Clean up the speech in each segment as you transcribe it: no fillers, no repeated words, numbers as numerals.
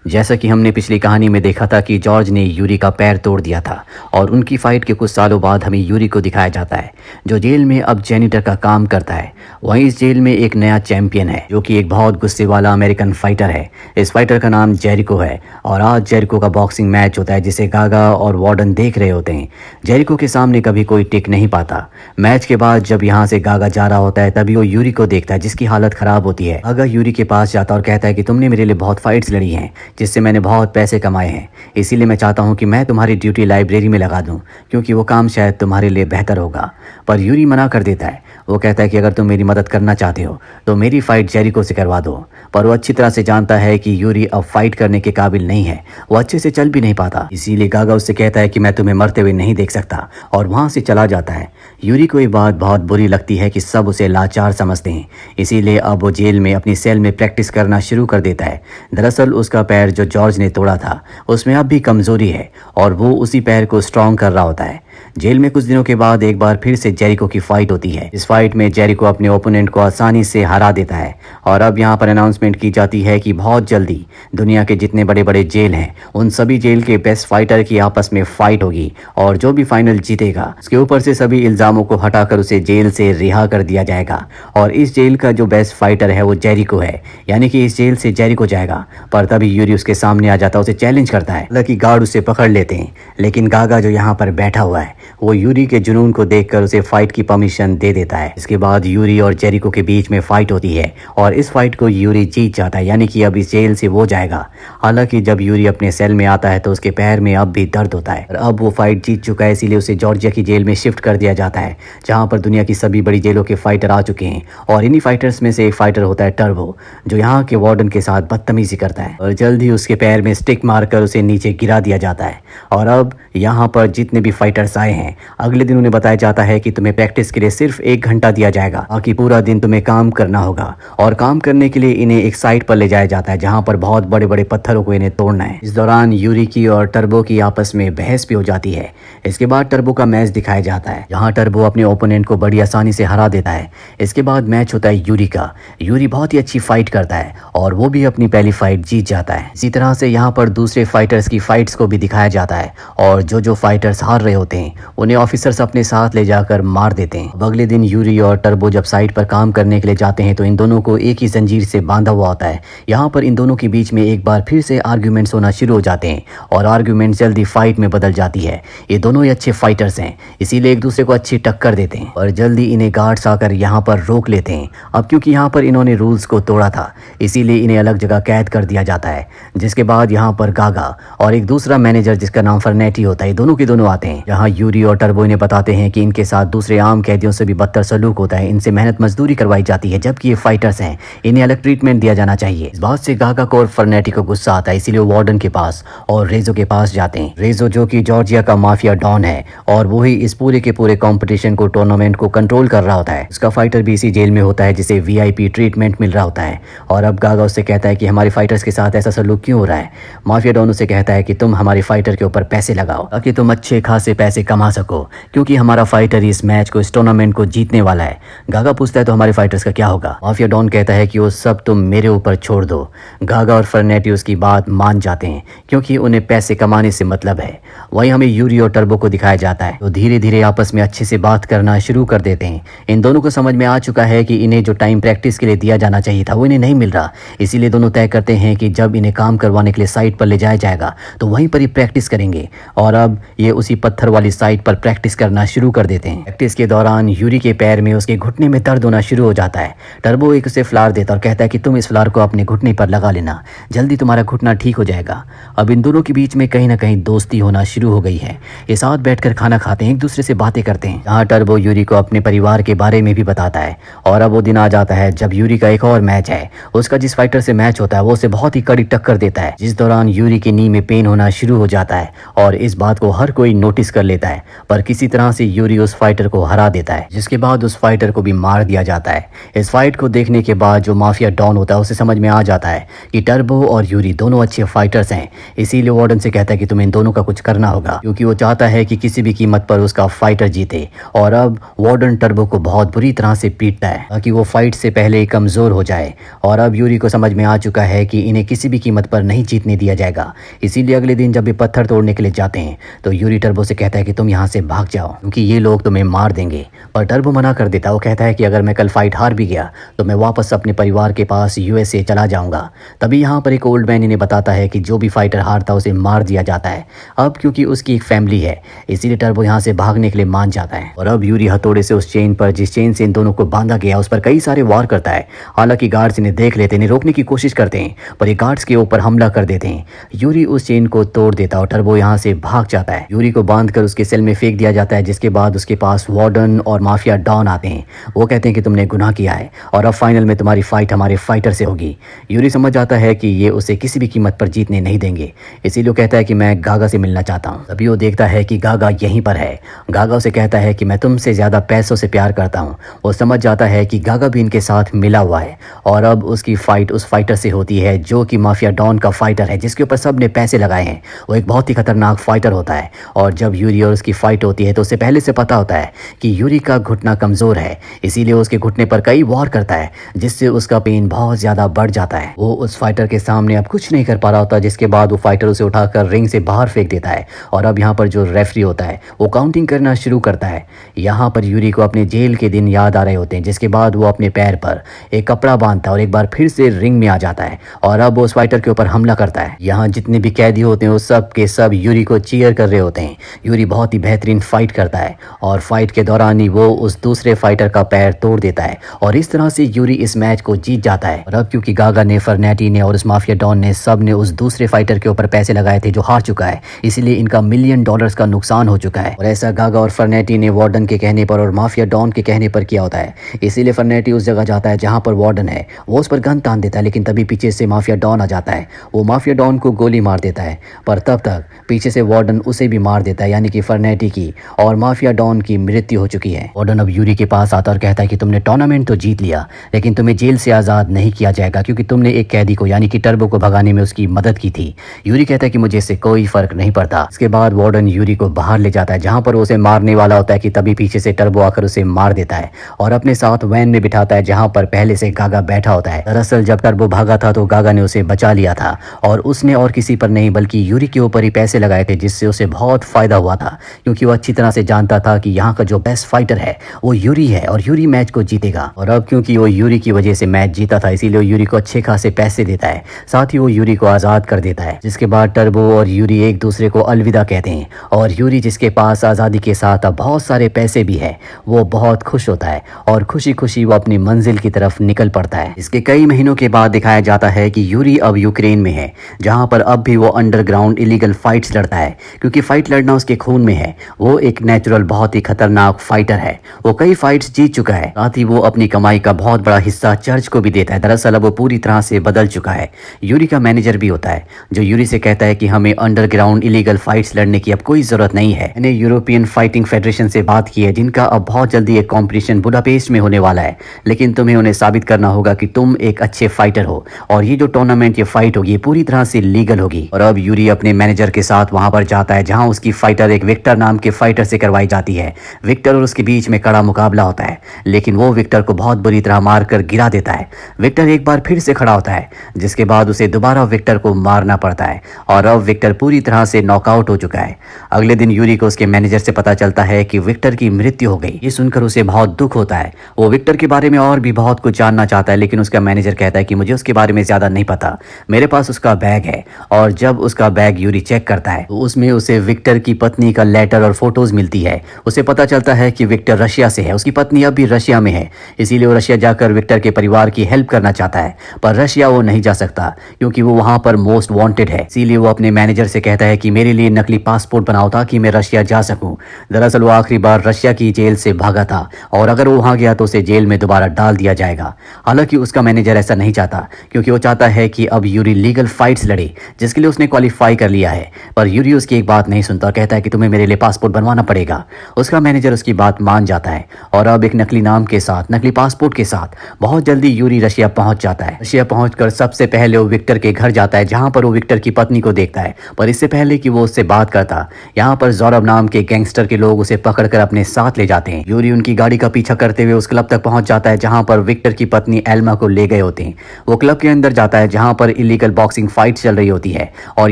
जैसा कि हमने पिछली कहानी में देखा था कि जॉर्ज ने यूरी का पैर तोड़ दिया था और उनकी फाइट के कुछ सालों बाद हमें यूरी को दिखाया जाता है जो जेल में अब जैनिटर का काम करता है। वहीं इस जेल में एक नया चैंपियन है जो कि एक बहुत गुस्से वाला अमेरिकन फाइटर है। इस फाइटर का नाम जेरिको है और आज जेरिको का बॉक्सिंग मैच होता है जिसे गागा और वार्डन देख रहे होते हैं। जेरिको के सामने कभी कोई टिक नहीं पाता। मैच के बाद जब यहाँ से गागा जा रहा होता है तभी वो यूरी को देखता है जिसकी हालत खराब होती है। गागा यूरी के पास जाता और कहता है कि तुमने मेरे लिए बहुत फाइट्स लड़ी हैं जिससे मैंने बहुत पैसे कमाए हैं, इसीलिए मैं चाहता हूं कि मैं तुम्हारी ड्यूटी लाइब्रेरी में लगा दूं क्योंकि वो काम शायद तुम्हारे लिए बेहतर होगा। पर यूरी मना कर देता है। वो कहता है कि अगर तुम मेरी मदद करना चाहते हो तो मेरी फाइट जेरिको से करवा दो। पर वो अच्छी तरह से जानता है कि यूरी अब फाइट करने के काबिल नहीं है, वो अच्छे से चल भी नहीं पाता। इसीलिए गागा उससे कहता है कि मैं तुम्हें मरते हुए नहीं देख सकता और वहां से चला जाता है। यूरी को ये बात बहुत बुरी लगती है कि सब उसे लाचार समझते हैं, इसीलिए अब वो जेल में अपनी सेल में प्रैक्टिस करना शुरू कर देता है। दरअसल उसका पैर जो जॉर्ज ने तोड़ा था उसमें अब भी कमजोरी है और वो उसी पैर को स्ट्रॉन्ग कर रहा होता है। जेल में कुछ दिनों के बाद एक बार फिर से जेरिको की फाइट होती है। इस फाइट में जेरिको अपने ओपोनेंट को आसानी से हरा देता है और अब यहाँ पर अनाउंसमेंट की जाती है कि बहुत जल्दी दुनिया के जितने बड़े बड़े जेल हैं उन सभी जेल के बेस्ट फाइटर की आपस में फाइट होगी और जो भी फाइनल जीतेगा उसके ऊपर से सभी इल्जामों को हटाकर उसे जेल से रिहा कर दिया जाएगा। और इस जेल का जो बेस्ट फाइटर है वो जेरिको है, यानी कि इस जेल से जेरिको जाएगा। पर तभी यूरी उसके सामने आ जाता है, उसे चैलेंज करता है। हालांकि गार्ड उसे पकड़ लेते हैं लेकिन गागा जो यहाँ पर बैठा हुआ है वो यूरी के जुनून को देखकर उसे फाइट की परमिशन दे देता है। इसके बाद यूरी और जेरिको के बीच में फाइट होती है और इस फाइट को यूरी जीत जाता है, यानी कि अब इस जेल से वो जाएगा। हालांकि जब यूरी अपने सेल में आता है तो उसके पैर में अब भी दर्द होता है। अब वो फाइट जीत चुका है, इसीलिए उसे जॉर्जिया की जेल में शिफ्ट कर दिया जाता है जहाँ पर दुनिया की सभी बड़ी जेलों के फाइटर आ चुके हैं। और इन्हीं फाइटर्स में से एक फाइटर होता है टर्बो, जो यहाँ के वार्डन के साथ बदतमीजी करता है और जल्द ही उसके पैर में स्टिक मारकर उसे नीचे गिरा दिया जाता है। और अब यहाँ पर जितने भी फाइटर्स आए हैं अगले दिन उन्हें बताया जाता है कि तुम्हें प्रैक्टिस के लिए सिर्फ 1 घंटा दिया जाएगा, बाकी पूरा दिन तुम्हें काम करना होगा। और काम करने के लिए इन्हें एक साइट पर ले जाया जाता है जहाँ पर बहुत बड़े बड़े पत्थरों को इन्हें तोड़ना है। इस दौरान यूरी की और टर्बो की आपस में बहस भी हो जाती है। इसके बाद टर्बो का मैच दिखाया जाता है जहाँ टर्बो अपने ओपोनेंट को बड़ी आसानी से हरा देता है। इसके बाद मैच होता है यूरी का। यूरी बहुत ही अच्छी फाइट करता है और वो भी अपनी पहली फाइट जीत जाता है। इसी तरह से यहाँ पर दूसरे फाइटर्स की फाइट्स को भी दिखाया जाता है और जो फाइटर्स हार रहे होते हैं उन्हें ऑफिसर्स अपने साथ ले जाकर मार देते हैं। अब अगले दिन यूरी और टर्बो जब साइट पर काम करने के लिए जाते हैं तो इन दोनों को एक ही जंजीर से बांधा हुआ होता है। यहाँ पर इन दोनों के बीच में एक बार फिर से आर्ग्यूमेंट्स होना शुरू हो जाते हैं और आर्ग्यूमेंट जल्दी फाइट में बदल जाती है। ये दोनों ही अच्छे फाइटर्स हैं, इसीलिए एक दूसरे को अच्छी टक्कर देते हैं और जल्दी इन्हें गार्ड्स आकर यहाँ पर रोक लेते हैं। अब क्योंकि यहाँ पर इन्होंने रूल्स को तोड़ा था इसीलिए इन्हें अलग जगह कैद कर दिया जाता है। जिसके बाद यहाँ पर गागा और एक दूसरा मैनेजर जिसका नाम फर्नेटी होता है, दोनों के दोनों आते हैं। यहाँ यूरी और टर्बो इन्हें बताते हैं कि इनके साथ दूसरे आम कैदियों से भी बदतर सलूक होता है, इनसे मेहनत मजदूरी करवाई जाती है, जबकि ये फाइटर्स हैं, इन्हें अलग ट्रीटमेंट दिया जाना चाहिए। इस बात से गागा को और फर्नेटी को गुस्सा आता है, इसीलिए वो वार्डन के पास और रेजो के पास जाते हैं। रेजो जो कि जॉर्जिया का माफिया डॉन है और वो ही इस पूरे के पूरे कंपटीशन को, टूर्नामेंट को कंट्रोल कर रहा होता है। उसका फाइटर भी इसी जेल में होता है जिसे वीआईपी ट्रीटमेंट मिल रहा होता है। और अब गागा उससे कहता है कि हमारे फाइटर्स के साथ ऐसा सलूक क्यों हो रहा है। माफिया डॉन उसे कहता है कि तुम हमारे फाइटर के ऊपर पैसे लगाओ ताकि तुम अच्छे खासे पैसे कमा सको, क्योंकि हमारा फाइटर इस मैच को, इस टूर्नामेंट को जीतने वाला है। गागा पूछता है तो हमारे फाइटर्स का क्या होगा। माफिया डॉन कहता है कि वो सब तुम मेरे ऊपर छोड़ दो। गागा और फर्नेटी उसकी बात मान जाते हैं क्योंकि उन्हें पैसे कमाने से मतलब है। वहीं हमें यूरी और टर्बो को दिखाया जाता है तो धीरे धीरे आपस में अच्छे से बात करना शुरू कर देते हैं। इन दोनों को समझ में आ चुका है कि इन्हें जो टाइम प्रैक्टिस के लिए दिया जाना चाहिए था वो इन्हें नहीं मिल रहा, इसीलिए दोनों तय करते हैं कि जब इन्हें काम करवाने के लिए साइट पर ले जाया जाएगा तो वहीं पर ही प्रैक्टिस करेंगे। और अब ये उसी पत्थर वाली साइट पर प्रैक्टिस करना शुरू कर देते हैं। प्रैक्टिस के दौरान यूरी के पैर में, उसके घुटने में दर्द होना शुरू हो जाता है। टर्बो एक उसे फ्लावर देता और कहता है कि तुम इस फ्लावर को अपने घुटने पर लगा लेना, जल्दी तुम्हारा घुटना ठीक हो जाएगा। अब इन दोनों के बीच में कहीं ना कहीं दोस्ती होना शुरू हो गई है। ये साथ बैठकर खाना खाते हैं, एक दूसरे से बातें करते हैं। जहाँ टर्बो यूरी को अपने परिवार के बारे में भी बताता है। और अब वो दिन आ जाता है जब यूरी का एक और मैच है। उसका जिस फाइटर से मैच होता है वो उसे बहुत ही कड़ी टक्कर देता है, जिस दौरान यूरी के नी में पेन होना शुरू हो जाता है और इस बात को हर कोई नोटिस कर लेता है। लेता है, पर किसी तरह से यूरी उस फाइटर को हरा देता है, जिसके बाद उस फाइटर को भी मार दिया जाता है। इस फाइट को देखने के बाद जो माफिया डॉन होता है उसे समझ में आ जाता है कि टर्बो और यूरी दोनों अच्छे फाइटर्स हैं। इसीलिए वार्डन से कहता है कि तुम्हें इन दोनों का कुछ करना होगा, क्योंकि वो चाहता है कि किसी भी कीमत पर उसका फाइटर जीते। और अब वार्डन टर्बो को बहुत बुरी तरह से पीटता है ताकि वो फाइट से पहले ही कमजोर हो जाए। और अब यूरी को समझ में आ चुका है कि इन्हें किसी भी कीमत पर नहीं जीतने दिया जाएगा। इसीलिए अगले दिन जब वे पत्थर तोड़ने के लिए जाते हैं तो यूरी टर्बो से कहता है कि तुम यहाँ से भाग जाओ, क्योंकि ये लोग तुम्हें मार देंगे। पर टर्बो मना कर देता है। वो कहता है कि अगर मैं कल फाइट हार भी गया तो मैं वापस अपने परिवार के पास यूएसए चला जाऊंगा। तभी यहाँ पर एक ओल्ड मैन इन्हें बताता है कि जो भी फाइटर हारता उसे मार दिया जाता है। अब क्योंकि उसकी एक फैमिली है, इसीलिए टर्बो यहाँ से भागने के लिए मान जाता है। और अब यूरी हथौड़े से उस चेन पर, जिस चेन से इन दोनों को बांधा गया, उस पर कई सारे वार करता है। हालांकि गार्ड्स इन्हें देख लेते, इन्हें रोकने की कोशिश करते हैं, पर ये गार्ड्स के ऊपर हमला कर देते हैं। यूरी उस चेन को तोड़ देता है और टर्बो यहाँ से भाग जाता है। यूरी को बांधकर उसके सेल में फेंक दिया जाता है, जिसके बाद उसके पास वार्डन और माफिया डॉन आते हैं। वो कहते हैं कि तुमने गुनाह किया है और अब फाइनल में तुम्हारी फाइट हमारे फाइटर से होगी। यूरी समझ जाता है कि ये उसे किसी भी कीमत पर जीतने नहीं देंगे, इसीलिए वो कहता है कि मैं गागा से मिलना चाहता हूँ। तभी वो देखता है कि गागा यहीं पर है। गागा उसे कहता है कि मैं तुमसे ज्यादा पैसों से प्यार करता हूँ। वो समझ जाता है कि गागा भी इनके साथ मिला हुआ है। और अब उसकी फाइट उस फाइटर से होती है जो कि माफिया डॉन का फाइटर है, जिसके ऊपर सब ने पैसे लगाए हैं। वो एक बहुत ही खतरनाक फाइटर होता है। और जब यूरी और उसकी फाइट होती है तो उसे पहले से पता होता है कि यूरी का घुटना कमजोर है, इसीलिए उसके घुटने पर कई वार करता है, जिससे उसका पेन बहुत ज्यादा बढ़ जाता है। वो उस फाइटर के सामने अब कुछ नहीं कर पा रहा होता, जिसके बाद वो फाइटर उसे उठाकर रिंग से बाहर फेंक देता है। और अब यहाँ पर जो रेफरी होता है वो काउंटिंग करना शुरू करता है। यहाँ पर यूरी को अपने जेल के दिन याद आ रहे होते हैं, जिसके बाद वो अपने पैर पर एक कपड़ा बांधता है और एक बार फिर से रिंग में आ जाता है। और अब वो उस फाइटर के ऊपर हमला करता है। यहाँ जितने भी कैदी होते हैं वो सब के सब यूरी को चीयर कर रहे होते हैं। यूरी बहुत ही बेहतरीन फाइट करता है और फाइट के दौरान ही वो उस दूसरे फाइटर का पैर तोड़ देता है और इस तरह से यूरी इस मैच को जीत जाता है। और अब क्योंकि गागा ने, फर्नेटी ने और उस माफिया डॉन ने सब ने उस दूसरे फाइटर के ऊपर पैसे लगाए थे जो हार चुका है, इसीलिए इनका $1 मिलियन का नुकसान हो चुका है। और ऐसा गागा और फर्नेटी ने वार्डन के कहने पर और माफिया डॉन के कहने पर किया होता है। इसीलिए फर्नेटी उस जगह जाता है जहां पर वार्डन है। वो उस पर गन तान देता है, लेकिन तभी पीछे से माफिया डॉन आ जाता है। वो माफिया डॉन को गोली मार देता है, पर तब तक पीछे से वार्डन उसे भी मार देता है, यानी कि फर्नेटी की और माफिया डॉन की मृत्यु हो चुकी है। वार्डन अब यूरी के पास आता और कहता है कि तुमने टूर्नामेंट तो जीत लिया, लेकिन तुम्हें जेल से आज़ाद नहीं किया जाएगा, क्योंकि तुमने एक कैदी को यानी कि टर्बो को भगाने में उसकी मदद की थी। यूरी कहता है कि मुझे इससे कोई फर्क नहीं पड़ता। इसके बाद वार्डन यूरी को बाहर ले जाता है, जहां पर उसे मारने वाला होता है कि तभी पीछे से टर्बो आकर उसे मार देता है और अपने साथ वैन में बिठाता है, जहां पर पहले से गागा बैठा होता है। दरअसल जब टर्बो भागा था तो गागा ने उसे बचा लिया था और उसने और किसी पर नहीं बल्कि यूरी के ऊपर ही पैसे लगाए थे, जिससे उसे बहुत फायदा हुआ था, क्योंकि वो अच्छी तरह से जानता था कि यहाँ का जो बेस्ट फाइटर है वो यूरी है और यूरी मैच को जीतेगा। और अब क्योंकि वो यूरी की वजह से मैच जीता था, इसीलिए वो यूरी को अच्छे खासे पैसे देता है, साथ ही वो यूरी को आज़ाद कर देता है। जिसके बाद टर्बो और यूरी एक दूसरे को अलविदा कहते हैं और यूरी, जिसके पास आज़ादी के साथ अब बहुत सारे पैसे भी है, वो बहुत खुश होता है और खुशी खुशी वो अपनी मंजिल की तरफ निकल पड़ता है। इसके कई महीनों के बाद दिखाया जाता है कि यूरी अब यूक्रेन में है, जहां पर अब भी वो अंडरग्राउंड इलीगल फाइट्स लड़ता है, क्योंकि फाइट लड़ना उसके खून में है। वो एक नेचुरल बहुत ही खतरनाक फाइटर है। वो कई फाइट्स जीत चुका है, साथ ही वो अपनी कमाई का बहुत बड़ा हिस्सा चर्च को भी देता है। दरअसल अब वो पूरी तरह से बदल चुका है। यूरी का मैनेजर भी होता है, जो यूरी से कहता है कि हमें अंडरग्राउंड इलीगल फाइट्स लड़ने की अब कोई जरूरत नहीं है। मैंने यूरोपियन फाइटिंग फेडरेशन से बात की है, जिनका अब बहुत जल्दी एक कॉम्पिटिशन बुडापेस्ट में होने वाला है, लेकिन तुम्हें उन्हें साबित करना होगा कि तुम एक अच्छे फाइटर हो और ये जो टूर्नामेंट, ये फाइट होगी, ये पूरी तरह से लीगल होगी। और अब यूरी अपने मैनेजर के साथ वहां पर जाता है, जहां उसकी फाइटर एक विक्टर नाम के फाइटर से करवाई जाती है। विक्टर और उसके बीच में कड़ा मुकाबला होता है, लेकिन वो विक्टर को बहुत बुरी तरह मारकर गिरा देता है। विक्टर एक बार फिर से खड़ा होता है, जिसके बाद उसे दोबारा विक्टर को मारना पड़ता है और अब विक्टर पूरी तरह से नॉकआउट हो चुका है। अगले दिन यूरी को उसके मैनेजर से पता चलता है कि विक्टर की मृत्यु हो गई। ये सुनकर उसे बहुत दुख होता है। वो विक्टर के बारे में और भी बहुत कुछ जानना चाहता है, लेकिन उसका मैनेजर कहता है कि मुझे उसके बारे में ज्यादा नहीं पता, मेरे पास उसका बैग है। और जब उसका बैग यूरी चेक करता है तो उसमें उसे विक्टर की पत्नी का लेटर और फोटोज मिलती है। उसे पता चलता है कि विक्टर रशिया से है, उसकी पत्नी अब भी रशिया में है, इसीलिए वो रशिया जाकर विक्टर के परिवार की हेल्प करना चाहता है। पर रशिया वो नहीं जा सकता, क्योंकि वो वहां पर मोस्ट वांटेड है। इसीलिए वो अपने मैनेजर से कहता है कि मेरे लिए नकली पासपोर्ट बनाओ ताकि मैं रशिया जा सकूं। दरअसल वो आखिरी बार रशिया की जेल से भागा था और अगर वो वहां गया तो उसे जेल में दोबारा डाल दिया जाएगा। हालांकि उसका मैनेजर ऐसा नहीं चाहता, क्योंकि वो चाहता है कि अब यूरी लीगल फाइट्स लड़े, जिसके लिए उसने क्वालिफाई कर लिया है। पर यूरी उसकी एक बात नहीं सुनता और कहता है कि तुम तुम्हें मेरे लिए पासपोर्ट बनवाना पड़ेगा। उसका मैनेजर उसकी बात मान जाता है और अब एक नकली नाम के साथ, नकली पासपोर्ट के साथ बहुत जल्दी यूरी रशिया पहुंच जाता है। रशिया पहुंचकर सबसे पहले वो विक्टर के घर जाता है, जहां पर वो विक्टर की पत्नी को देखता है। पर इससे पहले कि वो उससे बात करता, यहाँ पर ज़ौरब नाम के गैंगस्टर के लोग उसे पकड़कर अपने साथ ले जाते हैं। यूरी उनकी गाड़ी का पीछा करते हुए उस क्लब तक पहुंच जाता है जहां पर विक्टर की पत्नी एल्मा को ले गए होते हैं। वो क्लब के अंदर जाता है जहां पर इलीगल बॉक्सिंग फाइट चल रही होती है और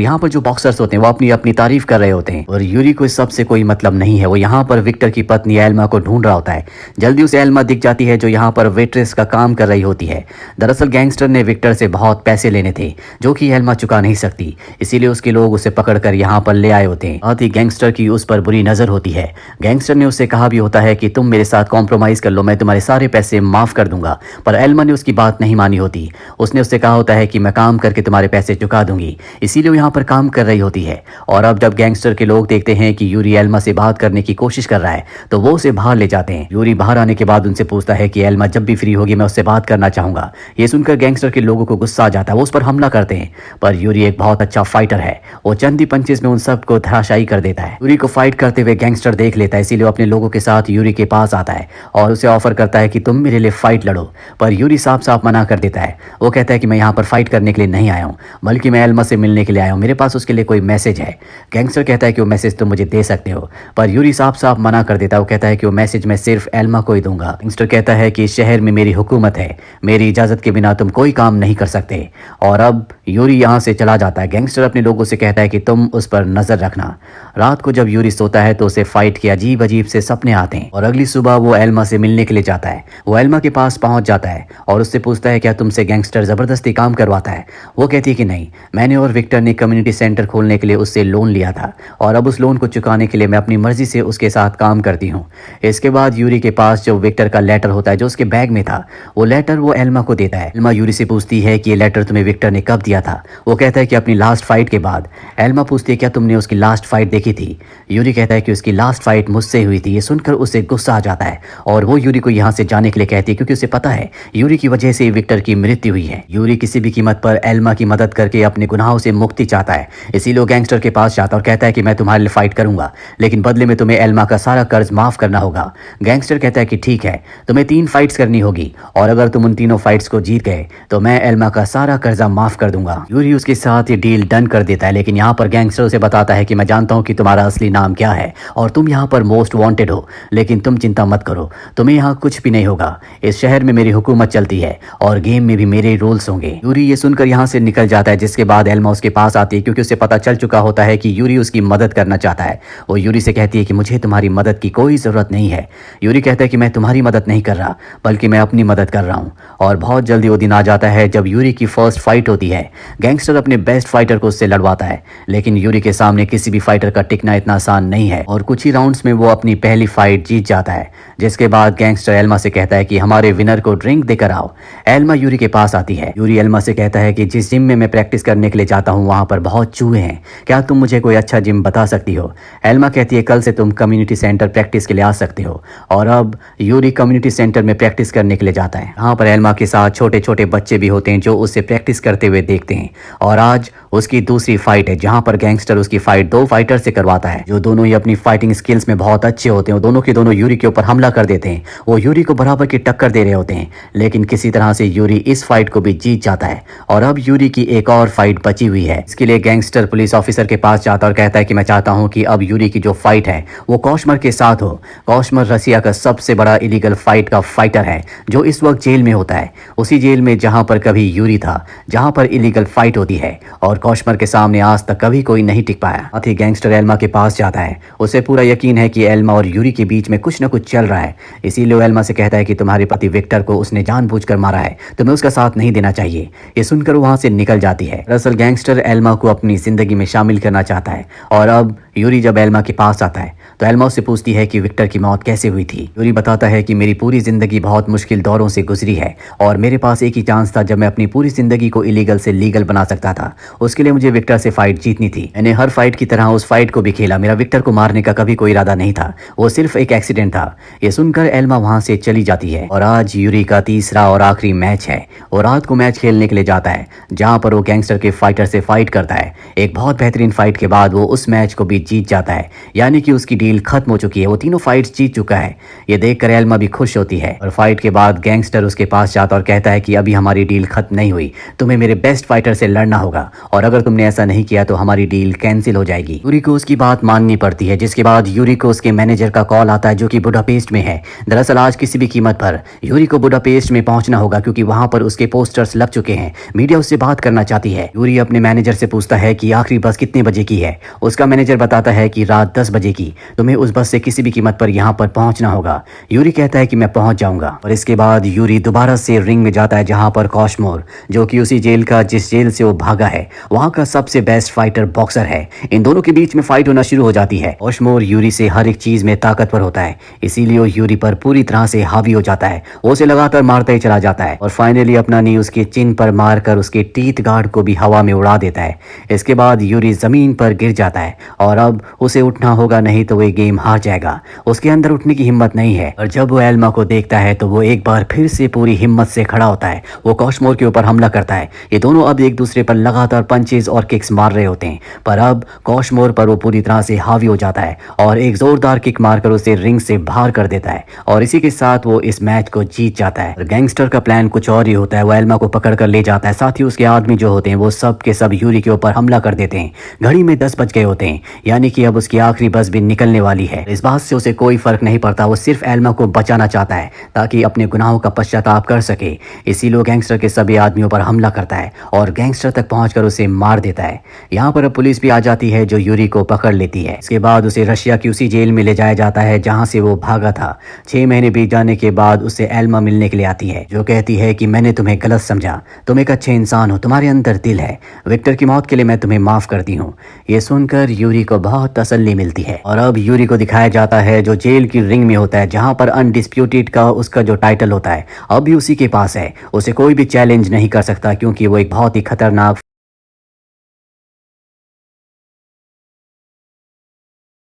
यहाँ पर जो बॉक्सर्स होते हैं वो अपनी अपनी तारीफ कर रहे होते हैं और यूरी को इस सब से कोई मतलब नहीं है। वो यहाँ पर विक्टर की पत्नी एल्मा को ढूंढ रहा होता है। जल्दी उसे एल्मा दिख जाती है जो यहाँ पर वेट्रेस का काम कर रही होती है। दरअसल गैंगस्टर ने विक्टर से बहुत पैसे लेने थे जो कि एल्मा चुका नहीं सकती, इसीलिए उसके लोग उसे पकड़कर यहाँ पर ले आए होते हैं। साथ ही गैंगस्टर की उस पर बुरी नजर होती है। गैंगस्टर ने उससे कहा भी होता है कि तुम मेरे साथ कॉम्प्रोमाइज कर लो, मैं तुम्हारे सारे पैसे माफ कर दूंगा। पर एल्मा ने उसकी बात नहीं मानी होती। उसने उससे कहा होता है कि मैं काम करके तुम्हारे पैसे चुका दूंगी, इसीलिए वो यहाँ पर काम कर रही होती है। और अब जब गैंगस्टर के लोग देखते हैं कि यूरी एल्मा से बात करने की कोशिश कर रहा है तो वो उसे बाहर ले जाते हैं। यूरी बाहर आने के बाद उनसे पूछता है कि एल्मा जब भी फ्री होगी मैं उससे बात करना चाहूंगा। ये सुनकर गैंगस्टर के लोगों को गुस्सा आ जाता है, वो उस पर हमला करते हैं। पर यूरी एक बहुत अच्छा फाइटर है, वो चंद ही पंचेस में उन सबको धराशायी कर देता है। यूरी को फाइट करते हुए गैंगस्टर देख लेता है, इसीलिए वो अपने लोगों के साथ यूरी के पास आता है और उसे ऑफर करता है कि तुम मेरे लिए फाइट लड़ो। पर यूरी साफ साफ मना कर देता है। वो कहता है कि मैं यहाँ पर फाइट करने के लिए नहीं आया हूँ, बल्कि मैं एल्मा से मिलने के लिए आया हूँ, मेरे पास उसके लिए कोई मैसेज है। गैंगस्टर कहता है कि वो मैसेज तुम मुझे दे सकते हो, पर यूरी साफ साफ मना कर देता है। वो कहता है कि वो मैसेज मैं सिर्फ एल्मा को ही दूंगा। गैंगस्टर कहता है कि इस शहर में मेरी हुकूमत है, मेरी इजाजत के बिना तुम कोई काम नहीं कर सकते। और अब यूरी यहाँ से चला जाता है। गैंगस्टर अपने लोगों से कहता है कि तुम उस पर नजर रखना। रात को जब यूरी सोता है तो उसे फाइट के अजीब अजीब से सपने आते हैं और अगली सुबह वो एल्मा से मिलने के लिए जाता है। वो एल्मा के पास पहुंच जाता है और उससे पूछता है क्या तुमसे गैंगस्टर जबरदस्ती काम करवाता है। वो कहती है कि नहीं, मैंने और विक्टर ने कम्युनिटी सेंटर खोलने के लिए उससे लोन लिया था और अब उस लोन को चुकाने के लिए मैं अपनी मर्जी से उसके साथ काम करती हूँ। इसके बाद यूरी के पास जो विक्टर का लेटर होता है जो उसके बैग में था, वो लेटर वो एल्मा को देता है। एल्मा यूरी से पूछती है कि ये लेटर तुम्हें विक्टर ने कब दिया था। वो कहता है कि अपनी लास्ट फाइट के बाद। एल्मा पूछती है क्या तुमने उसकी लास्ट फाइट देखी थी। यूरी कहता है कि उसकी लास्ट फाइट मुझसे हुई थी। ये सुनकर उसे गुस्सा आ जाता है और वो यूरी को यहाँ से जाने के लिए कहती है क्योंकि उसे पता है यूरी की वजह से विक्टर की मृत्यु हुई है। यूरी किसी भी कीमत पर एल्मा की मदद करके अपने गुनाहों से मुक्ति चाहता है, इसीलिए वो गैंगस्टर के पास जाता और कहता है कि मैं तुम्हारे लिए फाइट करूंगा, लेकिन बदले में तुम्हें एल्मा का सारा कर्ज माफ करना होगा। गैंगस्टर कहता है कि ठीक है, तुम्हें 3 फाइट्स करनी होगी और अगर तुम उन तीनों फाइट्स को जीत गए तो मैं एल्मा का सारा कर्जा माफ कर दूंगा। यूरी उसके साथ ये डील डन कर देता है, लेकिन यहाँ पर गैंगस्टर उसे बताता है कि मैं जानता हूँ कि तुम्हारा असली नाम क्या है और तुम यहाँ पर मोस्ट वांटेड हो, लेकिन तुम चिंता मत करो, तुम्हें यहाँ कुछ भी नहीं होगा। इस शहर में मेरी हुकूमत चलती है और गेम में भी मेरे रूल्स होंगे। यूरी ये सुनकर यहाँ से निकल जाता है, जिसके बाद एल्मा उसके पास आती है क्योंकि उसे पता चल चुका होता है कि यूरी उसकी मदद करना चाहता है। वो यूरी से कहती है कि मुझे तुम्हारी मदद की कोई ज़रूरत नहीं है। यूरी कहता है कि मैं तुम्हारी मदद नहीं कर रहा, बल्कि मैं अपनी मदद कर रहा हूँ। और बहुत जल्दी वो दिन आ जाता है जब यूरी की फर्स्ट फाइट होती है। गैंगस्टर अपने बेस्ट फाइटर को उससे लड़वाता है, लेकिन यूरी के सामने किसी भी फाइटर का टिकना इतना आसान नहीं है और कुछ ही राउंड्स में वो अपनी पहली फाइट जीत जाता है। जिसके बाद गैंगस्टर एल्मा से कहता है कि हमारे विनर को ड्रिंक देकर आओ। एल्मा यूरी के पास आती है। यूरी एल्मा से कहता है कि जिस जिम में मैं प्रैक्टिस करने के लिए जाता हूँ वहाँ पर बहुत चूहे हैं, क्या तुम मुझे कोई अच्छा जिम बता सकती हो। एल्मा कहती है कल से तुम कम्युनिटी सेंटर प्रैक्टिस के लिए आ सकते हो। और अब यूरी कम्युनिटी सेंटर में प्रैक्टिस करने के लिए जाता है। यहाँ पर एल्मा के साथ छोटे छोटे बच्चे भी होते हैं जो उससे प्रैक्टिस करते हुए देखते हैं। और आज उसकी दूसरी फाइट है जहाँ पर गैंगस्टर उसकी फाइट 2 फाइटर से करवाता है जो दोनों ही अपनी फाइटिंग स्किल्स में बहुत अच्छे होते हैं। दोनों के दोनों यूरी के ऊपर हमला कर देते हैं। वो यूरी को बराबर की टक्कर दे रहे होते हैं, लेकिन किसी तरह से यूरी इस फाइट को भी जीत जाता है। और अब यूरी की एक और फाइट बची हुई है। इसके लिए गैंगस्टर पुलिस ऑफिसर के पास जाता और कहता है कि मैं चाहता हूं कि अब यूरी की जो फाइट है वो कॉशमर के साथ हो। कॉशमर रसिया का सबसे बड़ा इलीगल फाइट का फाइटर है जो इस वक्त जेल में होता है, उसी जेल में जहां पर कभी यूरी था, जहां पर इलीगल फाइट होती है। और कॉशमर के सामने आज तक कभी कोई नहीं टिक पाया। साथ ही गैंगस्टर एल्मा के पास जाता है। उसे पूरा यकीन है कि एल्मा और यूरी के बीच में कुछ न कुछ चल रहा है, इसीलिए वो एल्मा से कहता है कि तुम्हारे पति विक्टर को उसने जानबूझकर मारा है, तुम्हें उसका साथ नहीं देना चाहिए। ये सुनकर वहां से निकल जाती है। दरअसल गैंगस्टर एल्मा को अपनी जिंदगी में शामिल करना चाहता है और अब यूरी जब एल्मा के पास आता है तो एल्मा उससे पूछती है कि विक्टर की मौत कैसे हुई थी। यूरी बताता है कि मेरी पूरी जिंदगी बहुत मुश्किल दौरों से गुजरी है और मेरे पास एक ही चांस था जब मैं अपनी पूरी जिंदगी को इलीगल से लीगल बना सकता था। उसके लिए मुझे विक्टर से फाइट जीतनी थी। मैंने हर फाइट की तरह उस फाइट को भी खेला। मेरा विक्टर को मारने का कभी कोई इरादा नहीं था, वो सिर्फ एक एक्सीडेंट था। ये सुनकर एल्मा वहां से चली जाती है और आज यूरी का तीसरा और आखिरी मैच है। वो रात को मैच खेलने के लिए जाता है जहां पर वो गैंगस्टर के फाइटर से फाइट करता है। एक बहुत बेहतरीन फाइट के बाद वो उस मैच को भी जीत जाता है, यानी कि उसकी डील खत्म हो चुकी है। वो तीनों फाइट्स जीत चुका है। ये देखकर एल्मा भी खुश होती है और फाइट के बाद गैंगस्टर उसके पास जाता और कहता है कि अभी हमारी डील खत्म नहीं हुई, तुम्हें मेरे बेस्ट फाइटर से लड़ना होगा और अगर तुमने ऐसा नहीं किया तो हमारी डील कैंसिल हो जाएगी। यूरी को उसकी बात माननी पड़ती है, जिसके बाद यूरी को उसके मैनेजर का कॉल आता है जो कि बुडापेस्ट में है। दरअसल आज किसी भी कीमत पर यूरी को बुडापेस्ट में पहुंचना होगा क्योंकि वहां पर उसके पोस्टर्स लग चुके हैं। मीडिया उससे बात करना चाहती है। यूरी अपने मैनेजर से पूछता है कि आखिरी बस कितने बजे की है। उसका मैनेजर बताता है कि रात 10 बजे की। तुम्हें उस बस से किसी भी कीमत पर यहाँ पर पहुंचना होगा। यूरी कहता है कि मैं पहुंच जाऊंगा और इसके बाद यूरी दोबारा से रिंग में जाता है जहां पर कॉशमोर, जो कि उसी जेल का जिस जेल से वो भागा है, वहां का सबसे बेस्ट फाइटर बॉक्सर है। इन दोनों के बीच में फाइट होना शुरू हो जाती है। कॉशमोर यूरी से हर एक चीज में ताकतवर होता है, इसीलिए वो यूरी पर पूरी तरह से हावी हो जाता है। वो उसे लगातार मारता ही चला जाता है और फाइनली अपना नी उसके चिन पर मारकर उसके टीथ गार्ड को भी हवा में उड़ा देता है। इसके बाद यूरी जमीन पर गिर जाता है और अब उसे उठना होगा, नहीं तो वो गेम हार जाएगा। उसके अंदर उठने की हिम्मत नहीं है और जब वो एल्मा को देखता है तो वो एक बार फिर से पूरी हिम्मत से खड़ा होता है। वो कॉशमोर के ऊपर हमला करता है। ये दोनों अब एक दूसरे पर लगातार पंचेस और किक्स मार रहे होते हैं, पर अब कॉशमोर पर वो पूरी तरह से हावी हो जाता है और एक जोरदार किक मारकर उसे रिंग से बाहर कर देता है और इसी के साथ वो इस मैच को जीत जाता है। गैंगस्टर का प्लान कुछ और ही होता है। वो एल्मा को पकड़ कर ले जाता है, साथ ही उसके आदमी जो होते हैं वो सब के सब यूरी के ऊपर हमला कर देते हैं। घड़ी में 10 बज गए होते हैं, यानी कि अब उसकी आखिरी बस भी निकलने वाली है। इस बात से उसे कोई फर्क नहीं पड़ता। वो सिर्फ एल्मा को बचाना चाहता है ताकि अपने गुनाहों का पश्चाताप कर सके। इसीलिए गैंगस्टर के सभी आदमियों पर हमला करता है और गैंगस्टर तक पहुंचकर उसे मार देता है। यहाँ पर अब पुलिस भी आ जाती है जो यूरी को पकड़ लेती है। इसके बाद उसे रशिया की उसी जेल में ले जाया जाता है जहाँ से वो भागा था। 6 महीने बीत जाने के बाद उसे एल्मा मिलने के लिए आती है, जो कहती है कि मैंने तुम्हें गलत समझा, तुम एक अच्छे इंसान हो, तुम्हारे अंदर दिल है, विक्टर की मौत के लिए मैं तुम्हें माफ करती हूँ। ये सुनकर यूरी को बहुत तसल्ली मिलती है और अब यूरी को दिखाया जाता है जो जेल की रिंग में होता है, जहाँ पर अनडिस्प्यूटेड का उसका जो टाइटल होता है अब भी उसी के पास है। उसे कोई भी चैलेंज नहीं कर सकता क्योंकि वो एक बहुत ही खतरनाक